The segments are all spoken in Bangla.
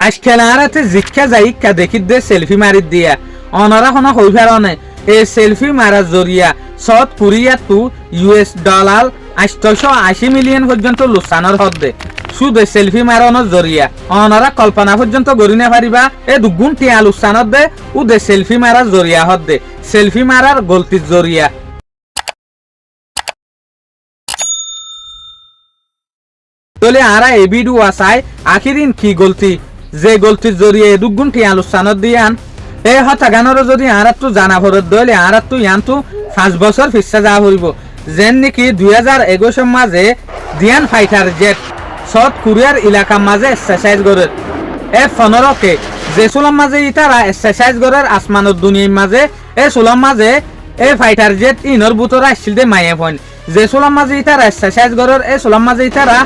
আজকাল আরাতে জিক্ষা যাইকা দেখি দে সেলফি মারি দিয়া অনারা হনা হই ফেরনে এই সেলফি মারার জরিয়া সৎ Korea to US dollar 880 million পর্যন্ত লুসানোর হদ্দে শুধু সেলফি মারানোর জরিয়া অনারা কল্পনা পর্যন্ত গড়ি না পারিবা এ দুগুণ টিয়া লুসানোর দে উদে সেলফি মারার জরিয়া হদ্দে সেলফি মারার গলতির জরিয়া তলে আরা এ ভিডিও আসায় আখিরিন কি গলতি যে গলতির জরিয়ে দুগুণ টিয়া লুসানোর দিয়ান এ হতা গানোর যদি আরাত্তু জানা ভরত দলে আরাত্তু ইয়ান্তু 5 বছর ফিসা যা হইব যেন নাকি 2021 মাঝে দিয়ান ফাইটার জেট সাউথ কোরিয়ার এলাকা মাঝে এক্সারসাইজ করে F-15 কে যে সুলাম মাঝে ইতারা এক্সারসাইজ করার আসমানের দুনিয়ার মাঝে এ সুলাম মাঝে এ ফাইটার জেট ইনর বুতরা আসছিল দে মায়ে ফোন যে সুলাম মাঝে ইতারা এক্সারসাইজ করার এ সুলাম মাঝে ইতারা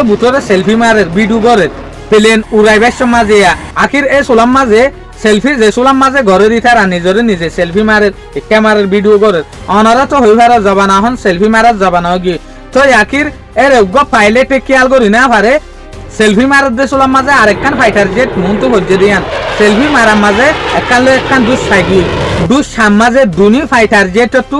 বুতরে সেলফি মারের ভিডিও করে প্লেন উড়াইবার মাঝে আখির এ সুলাম মাঝে সেলফি যে সুলাম মাঝে ঘরে ইতারা নিজে সেলফি মারের ক্যামেরার ভিডিও করে অনারা তো হইভারা জবানা হন সেলফি মারার জবানা গিয়ে তো আখির এর উগ্র পাইলটে খেয়াল করি না পারে সেলফি মারার দে সুলাম মাঝে আরেকখান ফাইটার জেট মুন্তু হজ্জে দিয়ান সেলফি মারার মাঝে একখান দুস সাইকি দুস সাম মাঝে দুনি ফাইটার জেট তো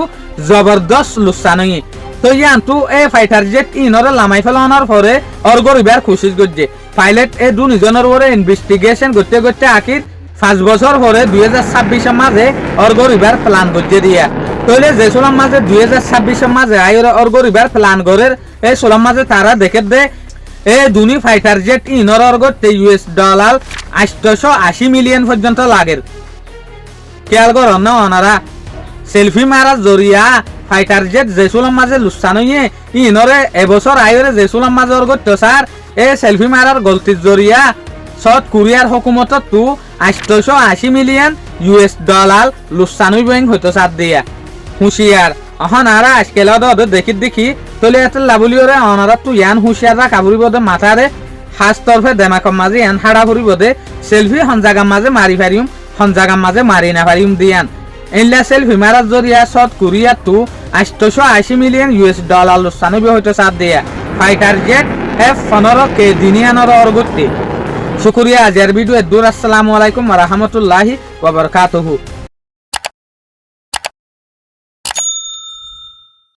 জবরদস্ত লুসানই তো ইয়ান তু এ ফাইটার জেট ইনরে লামাই ফেলানোর পরে অর্গরিবার খুশি করছে পাইলট এ দুজনের পরে ইনভেস্টিগেশন করতে আখির 5 বছর পরে 2026 মাঝে অর্গরিবার প্ল্যান করছে দিয়া তইলে যে সুলাম মাঝে 2026 মাঝে আইরে অর্গরিবার প্ল্যান করের এই সুলাম মাঝে তারা দেখে দে এ দুনি ফাইটার জেট ইনর অর্গতে US ডলার 880 মিলিয়ন পর্যন্ত লাগের খেয়াল করন না ওনারা সেলফি মারার জরিয়া ফাইটার জেট যে সুলাম মাঝে লুসানইয়ে ইনরে এবছর আইরে যে সুলাম মাঝে অর্গত স্যার এ সেলফি মারার গলতির জরিয়া সাউথ কোরিয়ার হুকুমতত তু 880 মিলিয়ন US ডলার লুসানুই ব্যাং হইতো সাত দিয়া হুঁশিয়ার এখন আর আজকাল দেখি তলে এত লাভলিওরে অনারা তু ইয়ান হুঁশিয়াররা কাবুরি বদে মাথারে হাস তরফে দেমাকম মাঝে ইয়ান হাড়া ফুরি বদে সেলফি হনজাগাম মাঝে মারি ফারিম হনজাগাম মাঝে মারি না ফারিম দিয়ান এনলা সেলফি মারার জরিয়া সাউথ কোরিয়া তু 880 মিলিয়ন US ডলার লুসানুই হইতো সাত দিয়া ফাইটার জেট F-15 কে দিনিয়ানর অর্গতি শুকরিয়া আজের ভিডিও দূর আসসালামু আলাইকুম ওয়া রাহমাতুল্লাহি ওয়া বারাকাতুহু।